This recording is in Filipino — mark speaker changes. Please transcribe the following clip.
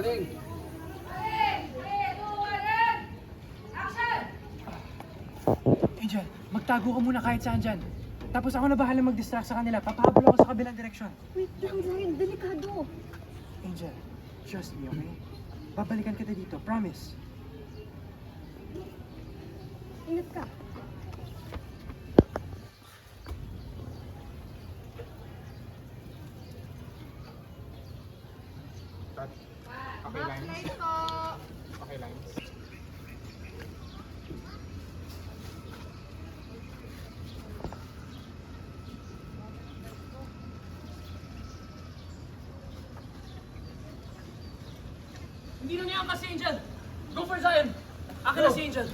Speaker 1: Rolling.
Speaker 2: Angel, magtago ka muna kahit saan dyan. Tapos ako na bahala mag-distract sa kanila. Papahabol ako sa kabilang direksyon.
Speaker 3: Wait lang, Ryan. Delikado.
Speaker 2: Angel, trust me, okay? Babalikan kita dito, promise.
Speaker 3: Ingat ka.
Speaker 4: Okay, lines. Okay, lines.
Speaker 2: Hindi na niya si Angel. Go for Zion. Akin na si Angel.